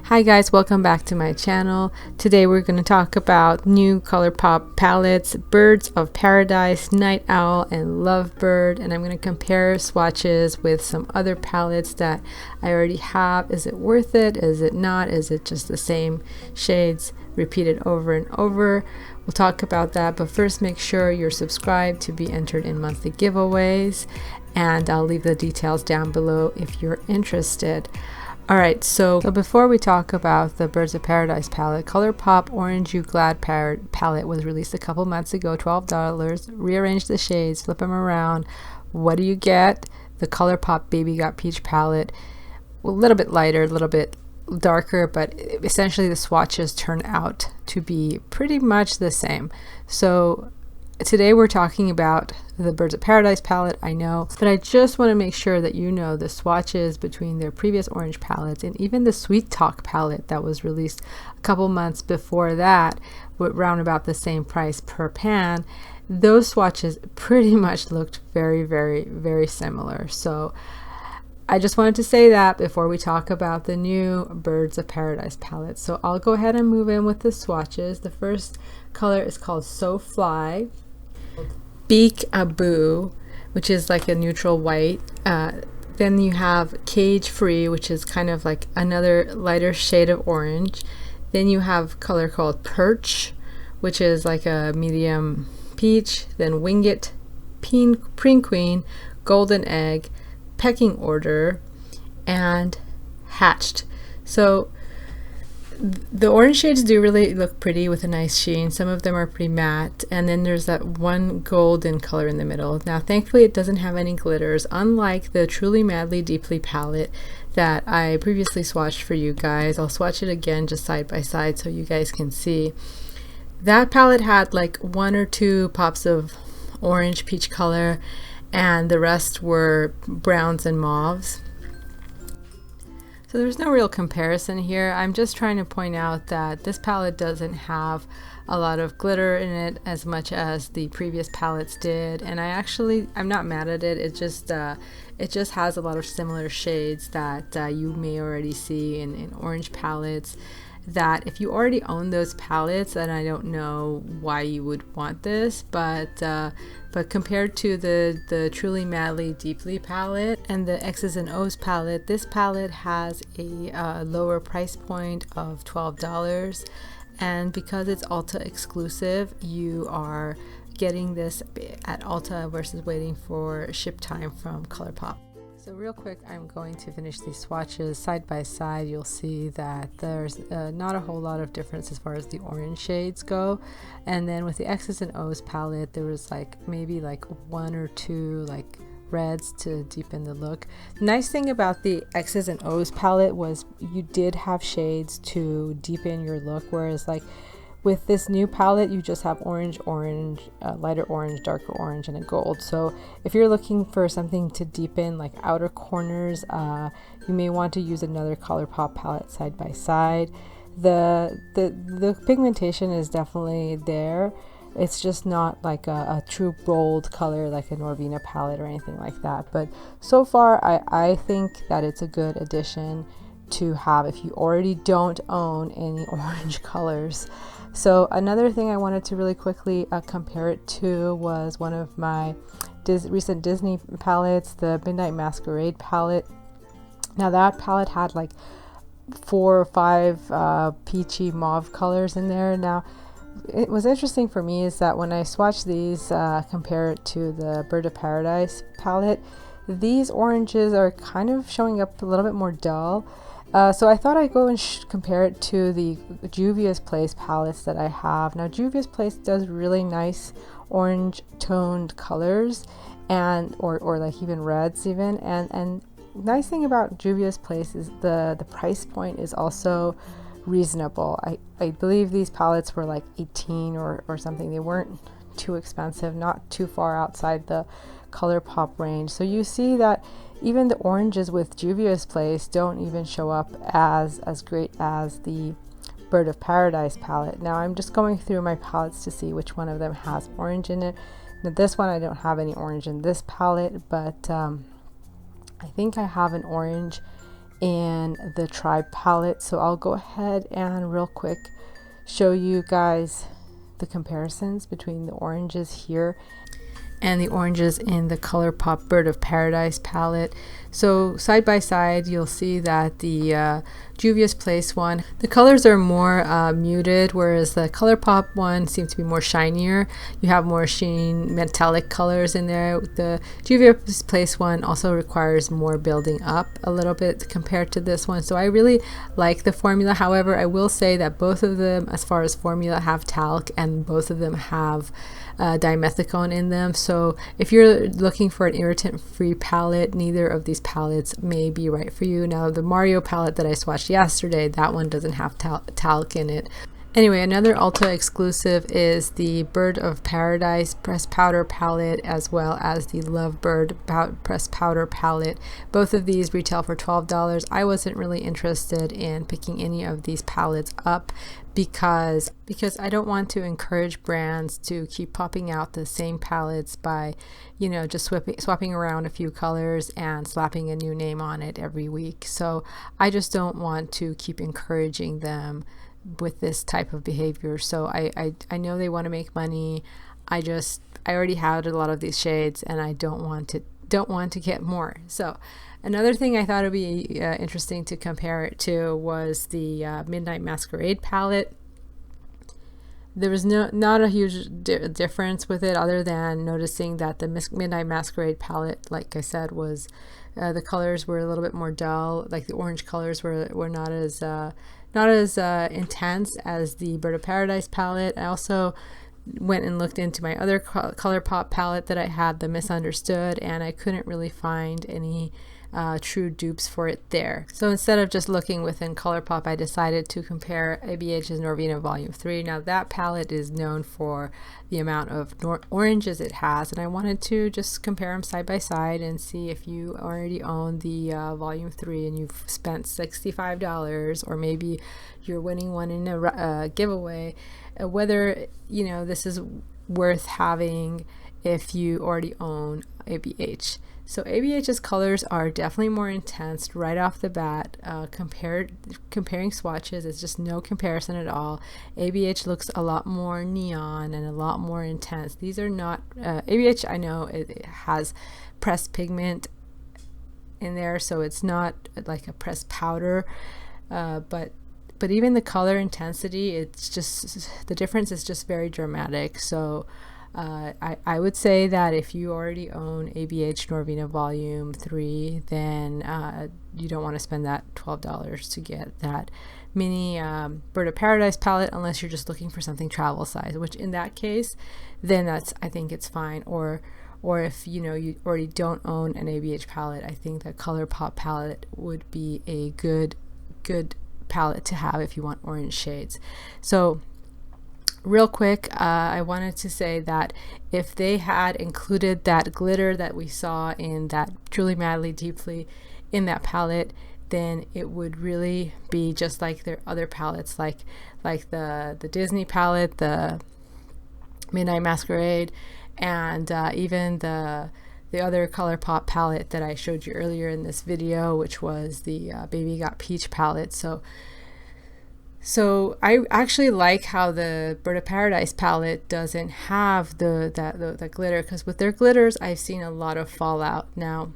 Hi guys, welcome back to my channel. Today we're going to talk about new Colourpop palettes, Birds of Paradise, Night Owl, and Lovebird, and I'm going to compare swatches with some other palettes that I already have. Is it worth it? Is it not? Is it just the same shades repeated over and over? We'll talk about that, but first make sure you're subscribed to be entered in monthly giveaways, and I'll leave the details down below if you're interested. Alright, so before we talk about the Birds of Paradise palette, Colourpop Orange You Glad palette was released a couple months ago, $12. Rearrange the shades, flip them around. What do you get? The Colourpop Baby Got Peach palette, a little bit lighter, a little bit darker, but essentially the swatches turn out to be pretty much the same. So today we're talking about the Birds of Paradise palette, I know, but I just want to make sure that you know the swatches between their previous orange palettes and even the Sweet Talk palette that was released a couple months before that, around about the same price per pan. Those swatches pretty much looked very similar. So I just wanted to say that before we talk about the new Birds of Paradise palette. So I'll go ahead and move in with the swatches. The first color is called So Fly. Peek-a-Boo, which is like a neutral white. Then you have Cage Free, which is kind of like another lighter shade of orange. Then you have color called Perch, which is like a medium peach. Then Wing It, Preen Queen, Golden Egg, Pecking Order, and Hatched. So the orange shades do really look pretty with a nice sheen. Some of them are pretty matte, and then there's that one golden color in the middle. Now thankfully it doesn't have any glitters, unlike the Truly Madly Deeply palette that I previously swatched for you guys. I'll swatch it again just side by side so you guys can see. That palette had like one or two pops of orange peach color, and the rest were browns and mauves. So there's no real comparison here. I'm just trying to point out that this palette doesn't have a lot of glitter in it as much as the previous palettes did, and I'm not mad at it. It just has a lot of similar shades that you may already see in orange palettes, that if you already own those palettes, then I don't know why you would want this, but compared to the Truly Madly Deeply palette and the X's and O's palette, this palette has a lower price point of $12, and because it's Ulta exclusive, you are getting this at Ulta versus waiting for ship time from Colourpop. So real quick, I'm going to finish these swatches side by side. You'll see that there's not a whole lot of difference as far as the orange shades go. And then with the X's and O's palette, there was like maybe like one or two like reds to deepen the look. The nice thing about the X's and O's palette was you did have shades to deepen your look, whereas like with this new palette, you just have orange, lighter orange, darker orange, and a gold. So if you're looking for something to deepen like outer corners, you may want to use another Colourpop palette side by side. The pigmentation is definitely there. It's just not like a true bold color like a Norvina palette or anything like that. But so far, I think that it's a good addition to have if you already don't own any orange colors. So another thing I wanted to really quickly compare it to was one of my recent Disney palettes, the Midnight Masquerade palette. Now that palette had like 4 or 5 peachy mauve colors in there. Now it was interesting for me is that when I swatched these, compare it to the Bird of Paradise palette, these oranges are kind of showing up a little bit more dull. So I thought I'd go and compare it to the Juvia's Place palettes that I have. Now Juvia's Place does really nice orange toned colors, and or like even reds even, and nice thing about Juvia's Place is the price point is also reasonable. I believe these palettes were like 18 or something. They weren't too expensive, not too far outside the Colourpop range. So you see that even the oranges with Juvia's Place don't even show up as great as the Bird of Paradise palette. Now I'm just going through my palettes to see which one of them has orange in it. Now this one I don't have any orange in this palette, but I think I have an orange in the Tribe palette. So I'll go ahead and real quick show you guys the comparisons between the oranges here and the oranges in the Colourpop Bird of Paradise palette. So side by side, you'll see that the Juvia's Place one, the colors are more muted, whereas the Colourpop one seems to be more shinier. You have more sheen metallic colors in there. The Juvia's Place one also requires more building up a little bit compared to this one. So I really like the formula. However, I will say that both of them, as far as formula, have talc, and both of them have dimethicone in them. So if you're looking for an irritant-free palette, neither of these palettes may be right for you. Now, the Mario palette that I swatched yesterday, that one doesn't have talc in it. Anyway, another Ulta exclusive is the Bird of Paradise Pressed Powder palette, as well as the Lovebird Pressed Powder palette. Both of these retail for $12. I wasn't really interested in picking any of these palettes up because I don't want to encourage brands to keep popping out the same palettes by, you know, just swapping around a few colors and slapping a new name on it every week. So I just don't want to keep encouraging them with this type of behavior. So I know they want to make money. I already had a lot of these shades, and I don't want to get more. So another thing I thought would be interesting to compare it to was the Midnight Masquerade palette. There was not a huge difference with it, other than noticing that the Midnight Masquerade palette, like I said, was the colors were a little bit more dull. Like the orange colors were not as intense as the Bird of Paradise palette. I also went and looked into my other Colourpop palette that I had, the Misunderstood, and I couldn't really find any true dupes for it there. So instead of just looking within Colourpop, I decided to compare ABH's Norvina Volume 3. Now that palette is known for the amount of oranges it has, and I wanted to just compare them side by side and see if you already own the Volume 3 and you've spent $65, or maybe you're winning one in a giveaway, whether, you know, this is worth having if you already own ABH. So ABH's colors are definitely more intense right off the bat. Comparing swatches, it's just no comparison at all. ABH looks a lot more neon and a lot more intense. These are not ABH. I know it has pressed pigment in there, so it's not like a pressed powder, but even the color intensity, it's just, the difference is just very dramatic. So I would say that if you already own ABH Norvina Volume 3, then you don't want to spend that $12 to get that mini Bird of Paradise palette, unless you're just looking for something travel size, which in that case, then I think it's fine. Or if, you know, you already don't own an ABH palette, I think that Colourpop palette would be a good palette to have if you want orange shades. So real quick, I wanted to say that if they had included that glitter that we saw in that Truly Madly Deeply in that palette, then it would really be just like their other palettes, like the Disney palette, the Midnight Masquerade, and even the other Colourpop palette that I showed you earlier in this video, which was the Baby Got Peach palette. So I actually like how the Bird of Paradise palette doesn't have the glitter, because with their glitters I've seen a lot of fallout. Now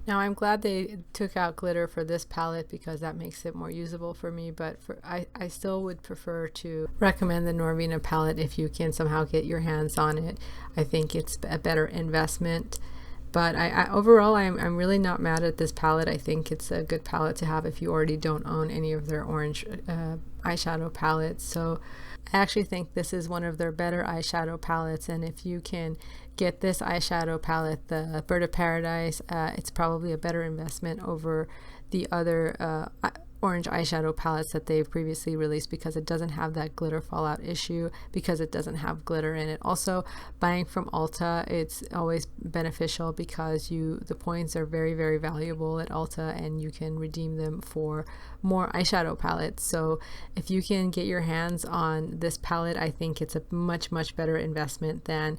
I'm glad they took out glitter for this palette, because that makes it more usable for me, but I still would prefer to recommend the Norvina palette if you can somehow get your hands on it. I think it's a better investment. But overall, I'm really not mad at this palette. I think it's a good palette to have if you already don't own any of their orange eyeshadow palettes. So I actually think this is one of their better eyeshadow palettes, and if you can get this eyeshadow palette, the Bird of Paradise, it's probably a better investment over the other orange eyeshadow palettes that they've previously released, because it doesn't have that glitter fallout issue, because it doesn't have glitter in it. Also, buying from Ulta, it's always beneficial because the points are very, very valuable at Ulta, and you can redeem them for more eyeshadow palettes. So if you can get your hands on this palette, I think it's a much better investment than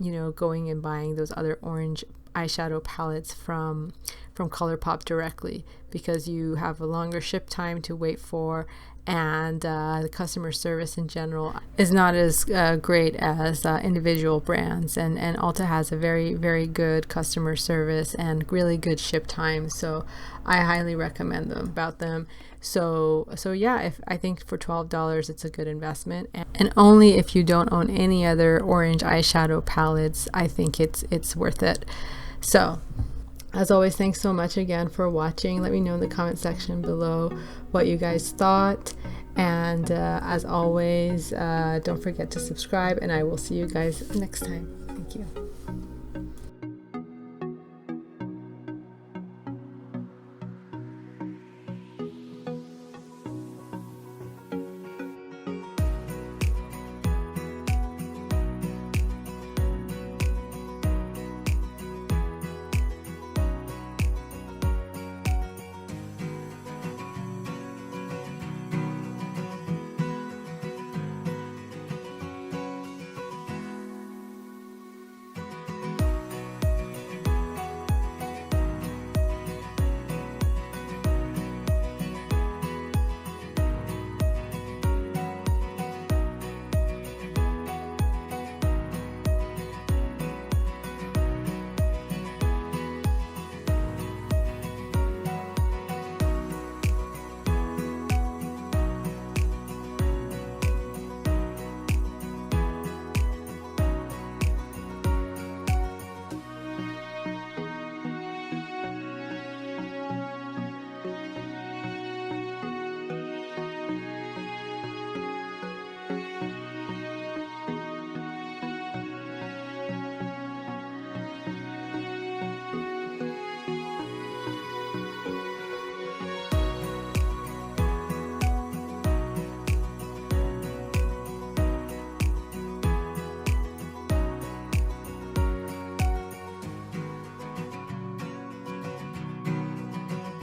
you know, going and buying those other orange eyeshadow palettes from from Colourpop directly, because you have a longer ship time to wait for, and the customer service in general is not as great as individual brands, and ULTA has a very good customer service and really good ship time, so I highly recommend them. So yeah, I think for $12 it's a good investment, and only if you don't own any other orange eyeshadow palettes, I think it's worth it. So as always, thanks so much again for watching. Let me know in the comment section below what you guys thought, and as always, don't forget to subscribe, and I will see you guys next time. Thank you.